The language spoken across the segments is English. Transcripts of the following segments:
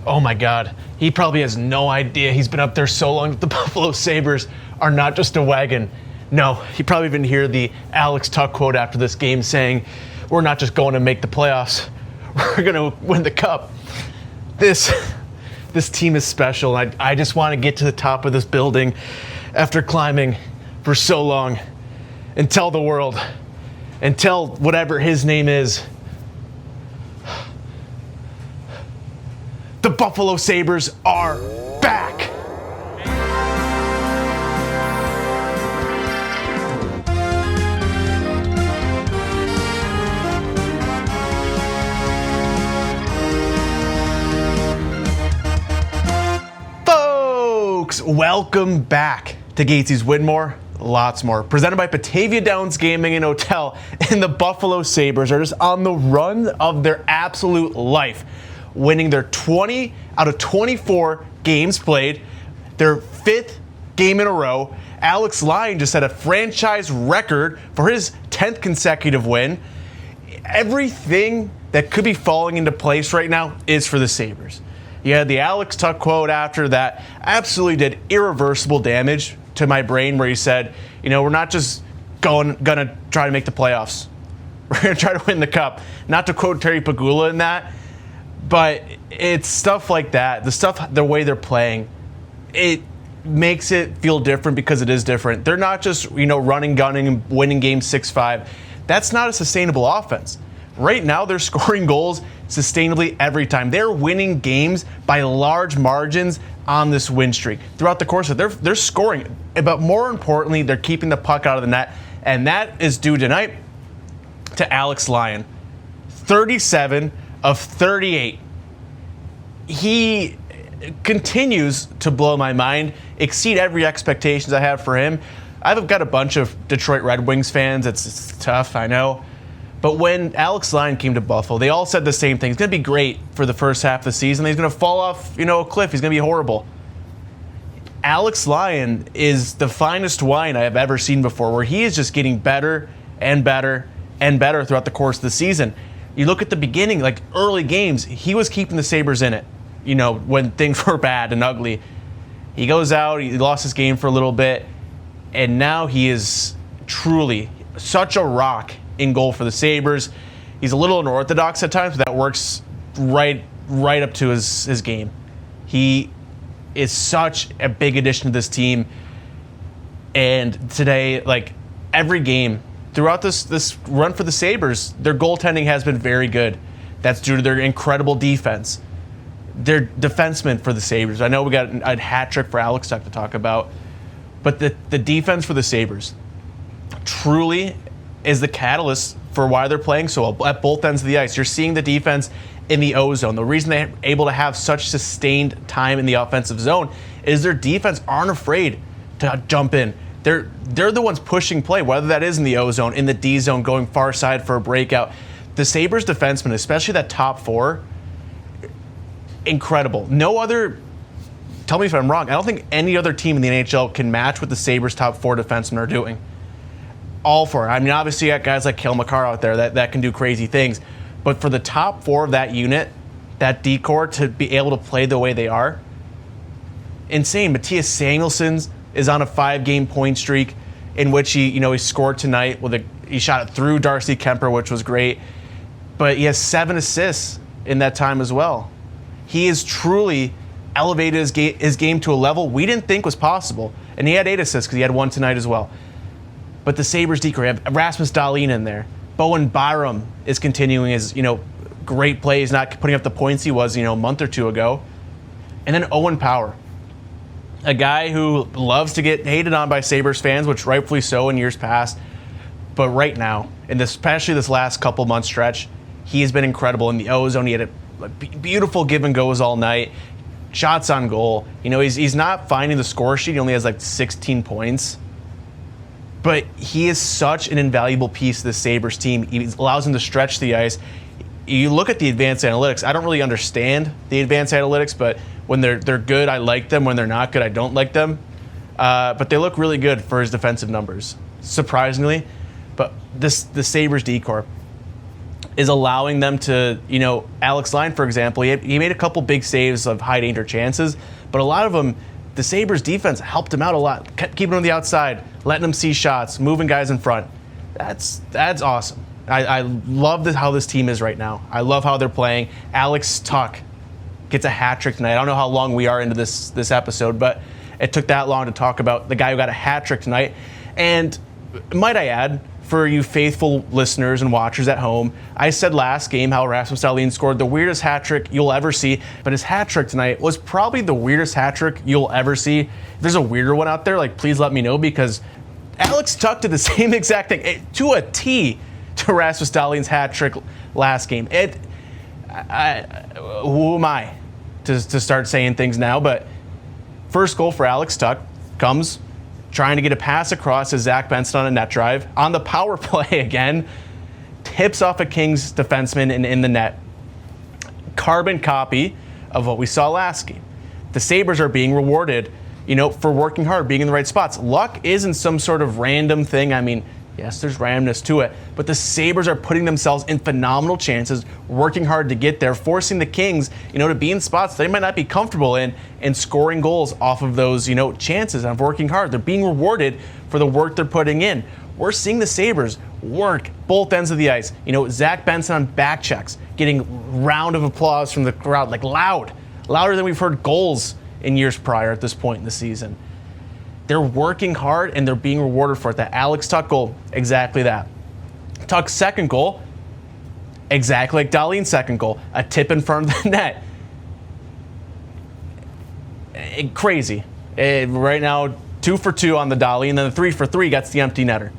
Oh my God, he probably has no idea he's been up there so long that the Buffalo Sabres are not just a wagon. No, he probably didn't hear the Alex Tuch quote after this game saying, we're not just going to make the playoffs, we're going to win the cup. This team is special. I just want to get to the top of this building after climbing for so long and tell the world and tell whatever his name is, the Buffalo Sabres are back. Folks, welcome back to Gatesy's Win More, Lots More, presented by Batavia Downs Gaming and Hotel. And the Buffalo Sabres are just on the run of their absolute life, winning their 20 out of 24 games played, their 5th game in a row. Alex Lyon just set a franchise record for his 10th consecutive win. Everything that could be falling into place right now is for the Sabres. You had the Alex Tuch quote after that absolutely did irreversible damage to my brain, where he said, we're not just gonna try to make the playoffs. We're gonna try to win the cup. Not to quote Terry Pegula in that, but it's stuff like that. The way they're playing, it makes it feel different because it is different. They're not just, running, gunning, and winning games 6-5. That's not a sustainable offense. Right now, they're scoring goals sustainably every time. They're winning games by large margins on this win streak. Throughout the course of it, they're scoring. But more importantly, they're keeping the puck out of the net. And that is due tonight to Alex Lyon. 37 of 38. He continues to blow my mind, exceed every expectations I have for him. I've got a bunch of Detroit Red Wings fans. It's tough, I know. But when Alex Lyon came to Buffalo, they all said the same thing. He's going to be great for the first half of the season. He's going to fall off, a cliff. He's going to be horrible. Alex Lyon is the finest wine I have ever seen before, where he is just getting better and better and better throughout the course of the season. You look at the beginning, like early games, he was keeping the Sabres in it, when things were bad and ugly. He goes out, he lost his game for a little bit, and now he is truly such a rock in goal for the Sabres. He's a little unorthodox at times, but that works right up to his game. He is such a big addition to this team. And today, every game throughout this run for the Sabres, their goaltending has been very good. That's due to their incredible defense. Their defensemen for the Sabres. I know we got a hat trick for Alex Tuch to talk about, but the defense for the Sabres truly is the catalyst for why they're playing so well at both ends of the ice. You're seeing the defense in the O zone. The reason they're able to have such sustained time in the offensive zone is their defense aren't afraid to jump in. They're the ones pushing play, whether that is in the O zone, in the D zone, going far side for a breakout. The Sabres defensemen, especially that top four, incredible. No other, tell me if I'm wrong, I don't think any other team in the NHL can match what the Sabres top four defensemen are doing. All for it. I mean, obviously you got guys like Cale Makar out there that can do crazy things. But for the top four of that unit, that D-core, to be able to play the way they are, insane. Matthias Samuelsson is on a 5-game point streak in which he scored tonight. He shot it through Darcy Kemper, which was great. But he has 7 assists in that time as well. He has truly elevated his game to a level we didn't think was possible. And he had 8 assists because he had 1 tonight as well. But the Sabres D-core, have Rasmus Dahlin in there. Bowen Byram is continuing his, great plays, not putting up the points he was, a month or two ago. And then Owen Power, a guy who loves to get hated on by Sabres fans, which rightfully so in years past. But right now, especially this last couple month stretch, he has been incredible in the O zone. He had a beautiful give and goes all night. Shots on goal. He's not finding the score sheet. He only has 16 points. But he is such an invaluable piece of the Sabres team. He allows him to stretch the ice. You look at the advanced analytics. I don't really understand the advanced analytics, but when they're good, I like them. When they're not good, I don't like them. But they look really good for his defensive numbers, surprisingly. But the Sabres D-core, is allowing them to, Alex Lyon, for example, he made a couple big saves of high danger chances, but a lot of them, the Sabres defense helped him out a lot, keeping him on the outside, letting him see shots, moving guys in front. That's awesome. I love how this team is right now. I love how they're playing. Alex Tuch gets a hat trick tonight. I don't know how long we are into this episode, but it took that long to talk about the guy who got a hat trick tonight. And might I add, for you faithful listeners and watchers at home, I said last game how Rasmus Dahlin scored the weirdest hat trick you'll ever see, but his hat trick tonight was probably the weirdest hat trick you'll ever see. If there's a weirder one out there, please let me know, because Alex Tuch did the same exact thing to a T to Rasmus Dahlin's hat trick last game. Who am I to start saying things now? But first goal for Alex Tuch comes trying to get a pass across to Zach Benson on a net drive. On the power play again, tips off a Kings defenseman and in the net. Carbon copy of what we saw last game. The Sabres are being rewarded, for working hard, being in the right spots. Luck isn't some sort of random thing. I mean, yes, there's randomness to it, but the Sabres are putting themselves in phenomenal chances, working hard to get there, forcing the Kings, to be in spots they might not be comfortable in, and scoring goals off of those, chances of working hard. They're being rewarded for the work they're putting in. We're seeing the Sabres work both ends of the ice. Zach Benson on back checks, getting round of applause from the crowd, louder than we've heard goals in years prior at this point in the season. They're working hard, and they're being rewarded for it. That Alex Tuch goal, exactly that. Tuch's second goal, exactly like Dahlin's second goal. A tip in front of the net. Crazy. Right now, 2 for 2 on the Dahlin, and then the 3 for 3 gets the empty netter.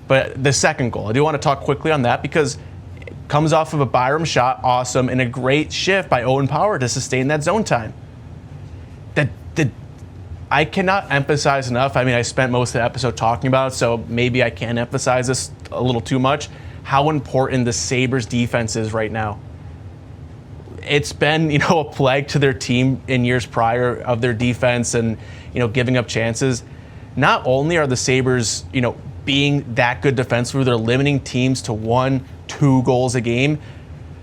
But the second goal, I do want to talk quickly on that, because it comes off of a Byram shot, awesome, and a great shift by Owen Power to sustain that zone time. I cannot emphasize enough. I mean, I spent most of the episode talking about it, so maybe I can emphasize this a little too much, how important the Sabres defense is right now. It's been, a plague to their team in years prior of their defense and, giving up chances. Not only are the Sabres, being that good defensively, they're limiting teams to 1-2 goals a game,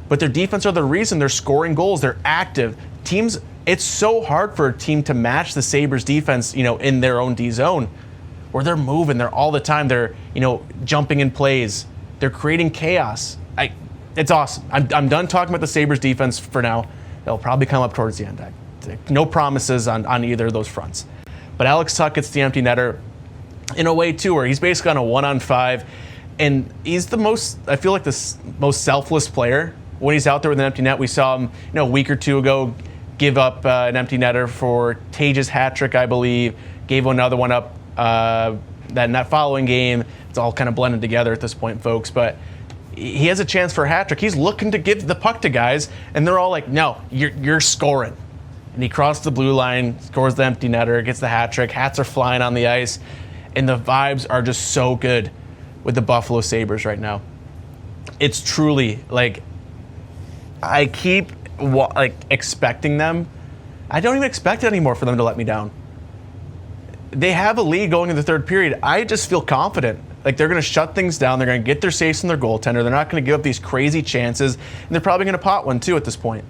but their defense are the reason they're scoring goals. They're active. It's so hard for a team to match the Sabres defense, in their own D zone, where they're moving, they're all the time, they're, jumping in plays, they're creating chaos. It's awesome. I'm done talking about the Sabres defense for now. They'll probably come up towards the end. No promises on either of those fronts. But Alex Tuch gets the empty netter in a way too, where he's basically on a 1-on-5, and he's the most selfless player when he's out there with an empty net. We saw him, a week or two ago, give up an empty netter for Tage's hat trick, I believe. Gave another one up that following game. It's all kind of blended together at this point, folks. But he has a chance for a hat trick. He's looking to give the puck to guys, and they're all like, "No, you're scoring." And he crosses the blue line, scores the empty netter, gets the hat trick. Hats are flying on the ice, and the vibes are just so good with the Buffalo Sabres right now. It's truly I keep expecting them. I don't even expect it anymore for them to let me down. They have a lead going in the third period. I just feel confident. They're going to shut things down. They're going to get their saves from their goaltender. They're not going to give up these crazy chances, and they're probably going to pot one too at this point.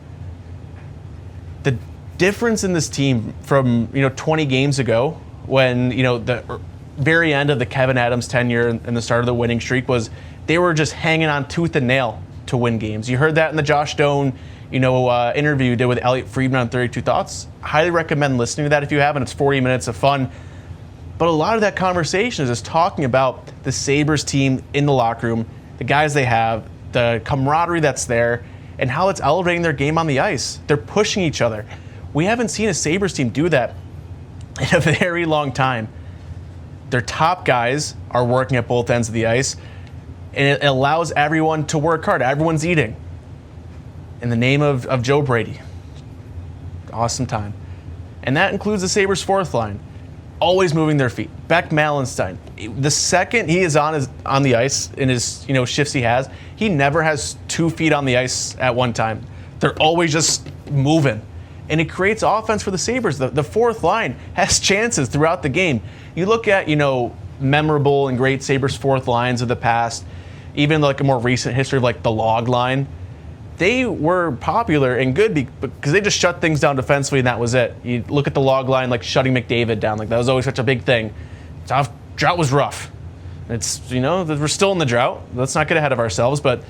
The difference in this team from 20 games ago, when the very end of the Kevin Adams tenure and the start of the winning streak, was they were just hanging on tooth and nail to win games. You heard that in the Josh Doan interview you did with Elliot Friedman on 32 Thoughts. Highly recommend listening to that if you haven't. It's 40 minutes of fun. But a lot of that conversation is just talking about the Sabres team in the locker room, the guys they have, the camaraderie that's there, and how it's elevating their game on the ice. They're pushing each other. We haven't seen a Sabres team do that in a very long time. Their top guys are working at both ends of the ice, and it allows everyone to work hard. Everyone's eating. In the name of Joe Brady. Awesome time. And that includes the Sabres' fourth line. Always moving their feet. Beck Malenstein. The second he is on the ice in his shifts he has, he never has 2 feet on the ice at one time. They're always just moving. And it creates offense for the Sabres. The fourth line has chances throughout the game. You look at, memorable and great Sabres fourth lines of the past. even like a more recent history of like the log line, they were popular and good because they just shut things down defensively, and that was it. You look at the log line, like shutting McDavid down, like that was always such a big thing. Drought was rough. It's, we're still in the drought. Let's not get ahead of ourselves, but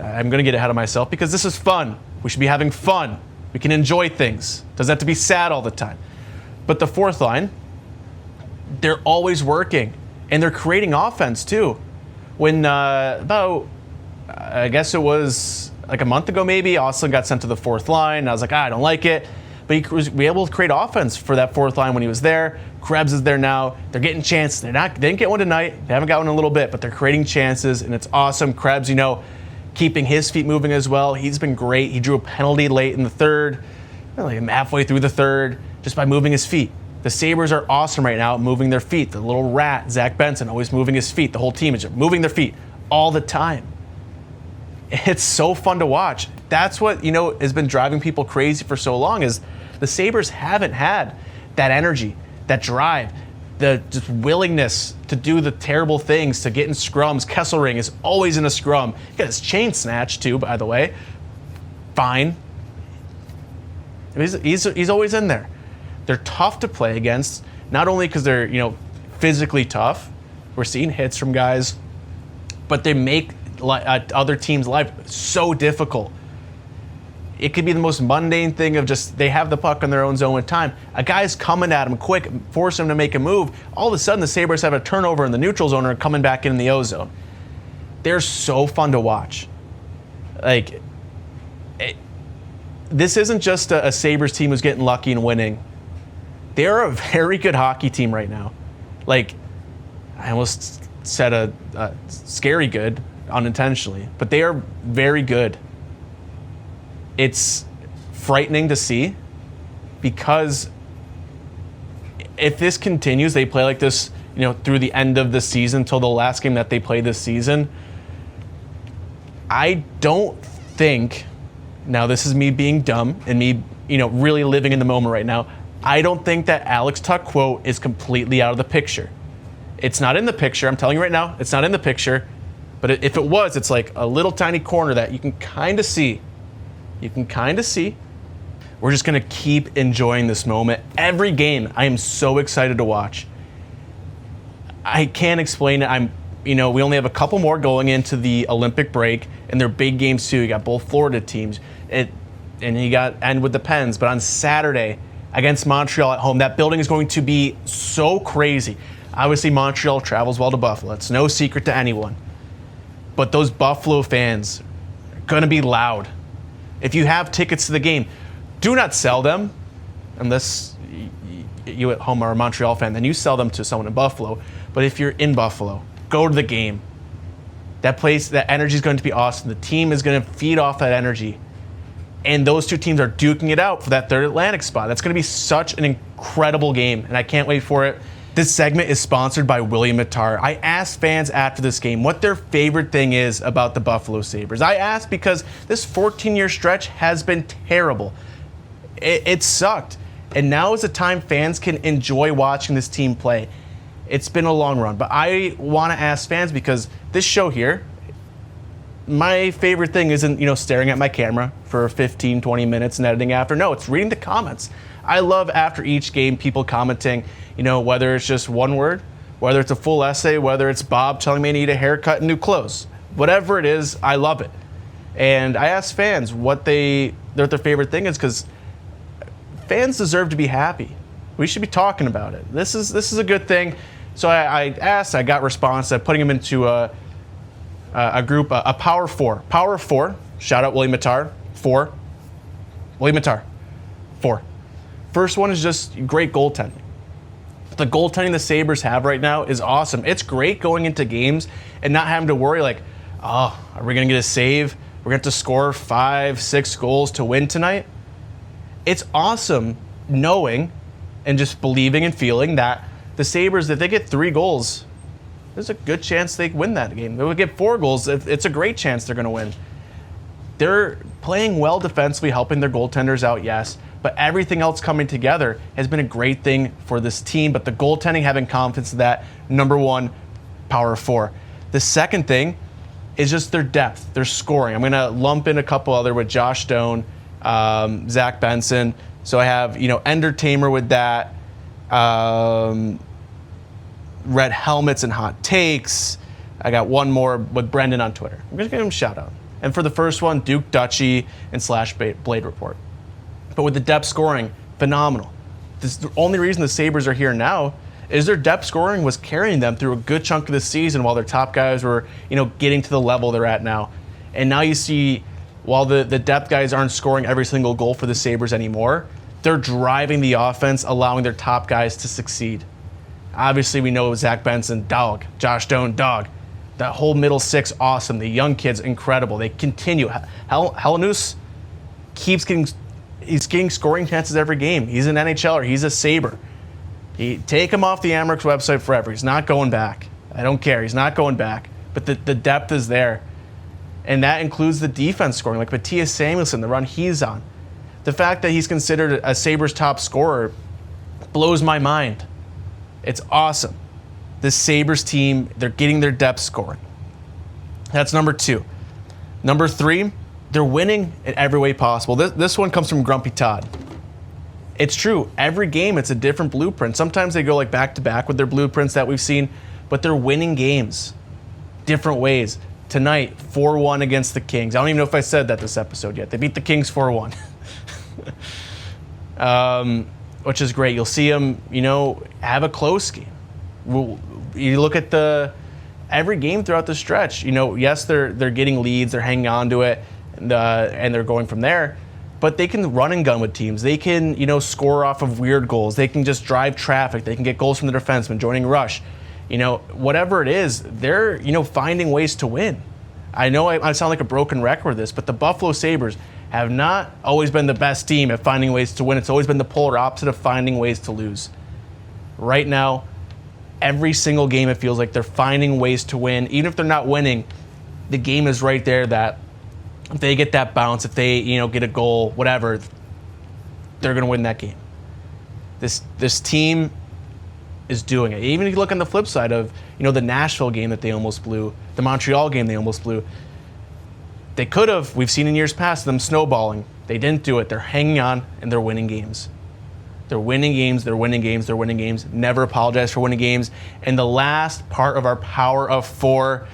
I'm going to get ahead of myself because this is fun. We should be having fun. We can enjoy things. Doesn't have to be sad all the time. But the fourth line, they're always working, and they're creating offense too. When I guess it was like a month ago maybe, Austin got sent to the fourth line, and I was like, I don't like it. But he was able to create offense for that fourth line when he was there. Krebs is there now. They're getting chances. They didn't get one tonight. They haven't got one in a little bit, but they're creating chances, and it's awesome. Krebs, keeping his feet moving as well. He's been great. He drew a penalty late in the third, like halfway through the third, just by moving his feet. The Sabres are awesome right now, moving their feet. The little rat, Zach Benson, always moving his feet. The whole team is just moving their feet all the time. It's so fun to watch. That's what, has been driving people crazy for so long, is the Sabres haven't had that energy, that drive, the just willingness to do the terrible things, to get in scrums. Kesselring is always in a scrum. He got his chain snatched too, by the way. Fine. He's always in there. They're tough to play against, not only because they're, physically tough. We're seeing hits from guys, but they make other teams' life so difficult. It could be the most mundane thing of just they have the puck on their own zone with time. A guy's coming at him quick, force him to make a move. All of a sudden, the Sabres have a turnover in the neutral zone and are coming back in the O zone. They're so fun to watch. This isn't just a Sabres team who's getting lucky and winning. They're a very good hockey team right now. I almost said a scary good unintentionally, but they are very good. It's frightening to see, because if this continues, they play like this, through the end of the season till the last game that they play this season. I don't think, now this is me being dumb and me, really living in the moment right now, I don't think that Alex Tuch quote is completely out of the picture. It's not in the picture. I'm telling you right now, it's not in the picture. But if it was, it's like a little tiny corner that you can kind of see. We're just going to keep enjoying this moment. Every game, I am so excited to watch. I can't explain it. We only have a couple more going into the Olympic break, and they're big games too. You got both Florida teams, and you got end with the Pens. But on Saturday against Montreal at home, that building is going to be so crazy. Obviously, Montreal travels well to Buffalo. It's no secret to anyone. But those Buffalo fans are going to be loud. If you have tickets to the game, do not sell them, unless you at home are a Montreal fan, then you sell them to someone in Buffalo. But if you're in Buffalo, go to the game. That place, that energy is going to be awesome. The team is going to feed off that energy. And those two teams are duking it out for that third Atlantic spot. That's going to be such an incredible game, and I can't wait for it. This segment is sponsored by William Mattar. I asked fans after this game what their favorite thing is about the Buffalo Sabres. I asked because this 14-year stretch has been terrible. It sucked. And now is the time fans can enjoy watching this team play. It's been a long run, but I want to ask fans, because this show here, my favorite thing isn't, staring at my camera for 15, 20 minutes and editing after. No, it's reading the comments. I love after each game people commenting, whether it's just one word, whether it's a full essay, whether it's Bob telling me I need a haircut and new clothes. Whatever it is, I love it. And I asked fans what their favorite thing is, because fans deserve to be happy. We should be talking about it. This is a good thing. So I asked, I got response. I'm putting them into a group, a Power Four. Power Four. Shout out William Mattar. Four. William Mattar. Four. First one is just great goaltending. The goaltending the Sabres have right now is awesome. It's great going into games and not having to worry are we going to get a save? We're going to have to score 5-6 goals to win tonight. It's awesome knowing and just believing and feeling that the Sabres, if they get 3 goals, there's a good chance they win that game. They would get 4 goals. It's a great chance they're going to win. They're playing well defensively, helping their goaltenders out, yes. But everything else coming together has been a great thing for this team. But the goaltending, having confidence in that, number one, Power Four. The second thing is just their depth, their scoring. I'm going to lump in a couple other with Josh Stone, Zach Benson. So I have, Ender Tamer with that, Red Helmets and Hot Takes. I got one more with Brendan on Twitter. I'm going to give him a shout out. And for the first one, Duke Duchy and / Blade Report. But with the depth scoring, phenomenal. The only reason the Sabres are here now is their depth scoring was carrying them through a good chunk of the season while their top guys were, getting to the level they're at now. And now you see, while the depth guys aren't scoring every single goal for the Sabres anymore, they're driving the offense, allowing their top guys to succeed. Obviously, we know Zach Benson, dog. Josh Stone, dog. That whole middle six, awesome. The young kids, incredible. They continue. Helenius keeps getting scoring chances every game. He's an NHLer. He's a Sabre. Take him off the Amerks website forever. He's not going back. I don't care. He's not going back. But the depth is there. And that includes the defense scoring, like Mattias Samuelsson, the run he's on. The fact that he's considered a Sabres top scorer blows my mind. It's awesome. This Sabres team, they're getting their depth scoring. That's number 2. Number 3, they're winning in every way possible. This one comes from Grumpy Todd. It's true. Every game, it's a different blueprint. Sometimes they go like back-to-back with their blueprints that we've seen, but they're winning games different ways. Tonight, 4-1 against the Kings. I don't even know if I said that this episode yet. They beat the Kings 4-1. Which is great. You'll see them, have a close game. You look at every game throughout the stretch. Yes, they're getting leads, they're hanging on to it, and they're going from there. But they can run and gun with teams. They can, score off of weird goals. They can just drive traffic. They can get goals from the defenseman, joining rush. Whatever it is, they're, finding ways to win. I know I sound like a broken record with this, but the Buffalo Sabres have not always been the best team at finding ways to win. It's always been the polar opposite of finding ways to lose. Right now, every single game it feels like they're finding ways to win. Even if they're not winning, the game is right there that if they get that bounce, if they get a goal, whatever, they're going to win that game. This team is doing it. Even if you look on the flip side of the Nashville game that they almost blew, the Montreal game they almost blew, they could have. We've seen in years past them snowballing. They didn't do it. They're hanging on and they're winning games. They're winning games. They're winning games. They're winning games. Never apologize for winning games. And the last part of our Power of 4,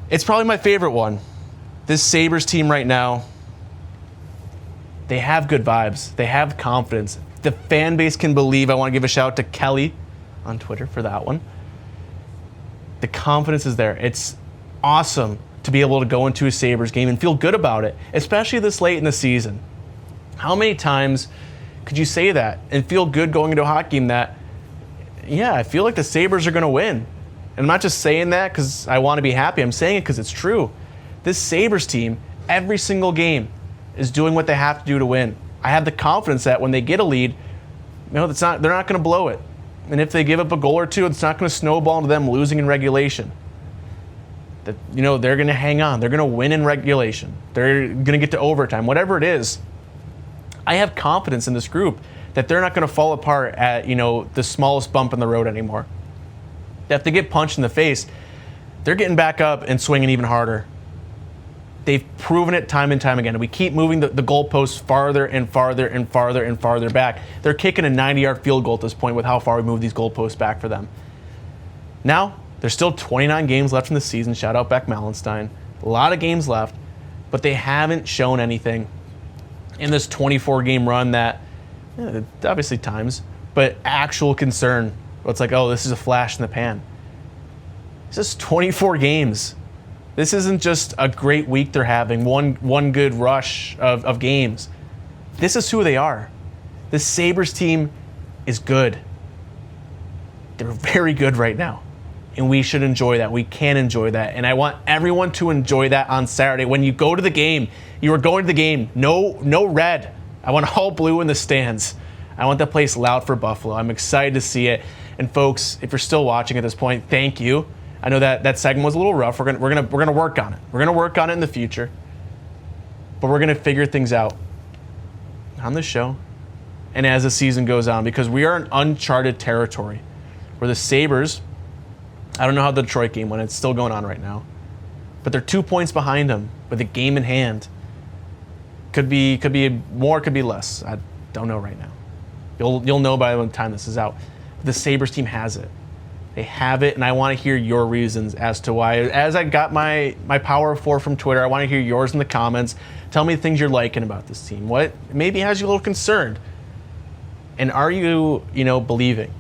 it's probably my favorite one. This Sabres team right now, they have good vibes. They have confidence. The fan base can believe. I want to give a shout out to Kelly on Twitter for that one. The confidence is there. It's awesome to be able to go into a Sabres game and feel good about it, especially this late in the season. How many times could you say that and feel good going into a hockey game that, yeah, I feel like the Sabres are going to win? And I'm not just saying that because I want to be happy. I'm saying it because it's true. This Sabres team, every single game, is doing what they have to do to win. I have the confidence that when they get a lead, they're not going to blow it. And if they give up a goal or two, it's not going to snowball into them losing in regulation. That they're going to hang on. They're going to win in regulation. They're going to get to overtime. Whatever it is, I have confidence in this group that they're not going to fall apart at the smallest bump in the road anymore. That if they get punched in the face, they're getting back up and swinging even harder. They've proven it time and time again. We keep moving the goalposts farther and farther and farther and farther back. They're kicking a 90-yard field goal at this point with how far we move these goalposts back for them. Now, there's still 29 games left in the season. Shout out Beck Mallenstein. A lot of games left, but they haven't shown anything in this 24-game run that, obviously times, but actual concern. It's like, oh, this is a flash in the pan. This is 24 games. This isn't just a great week they're having, one good rush of games. This is who they are. This Sabres team is good. They're very good right now. And we should enjoy that. We can enjoy that. And I want everyone to enjoy that on Saturday. When you go to the game, you are going to the game. No red. I want all blue in the stands. I want the place loud for Buffalo. I'm excited to see it. And folks, if you're still watching at this point, thank you. I know that segment was a little rough. We're gonna work on it. We're gonna work on it in the future. But we're gonna figure things out on the show and as the season goes on, because we are in uncharted territory where the Sabres, I don't know how the Detroit game went. It's still going on right now. but they're 2 points behind them with a game in hand. Could be more, could be less. I don't know right now. You'll know by the time this is out. The Sabres team has it. They have it, and I want to hear your reasons as to why. As I got my Power of 4 from Twitter, I want to hear yours in the comments. Tell me the things you're liking about this team. What maybe has you a little concerned? And are you, believing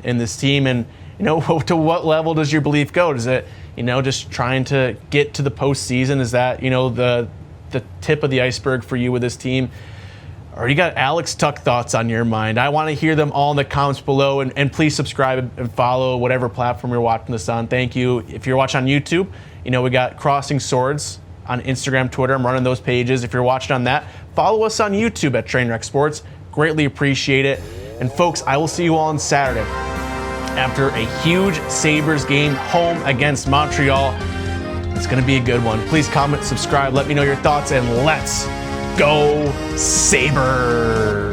in this team? And, to what level does your belief go? Does it, just trying to get to the postseason? Is that, the tip of the iceberg for you with this team? Or you got Alex Tuch thoughts on your mind? I want to hear them all in the comments below. And please subscribe and follow whatever platform you're watching this on. Thank you. If you're watching on YouTube, we got Crossing Swords on Instagram, Twitter. I'm running those pages. If you're watching on that, follow us on YouTube at Trainwreck Sports. Greatly appreciate it. And folks, I will see you all on Saturday after a huge Sabres game home against Montreal. It's going to be a good one. Please comment, subscribe, let me know your thoughts, and let's go Sabres!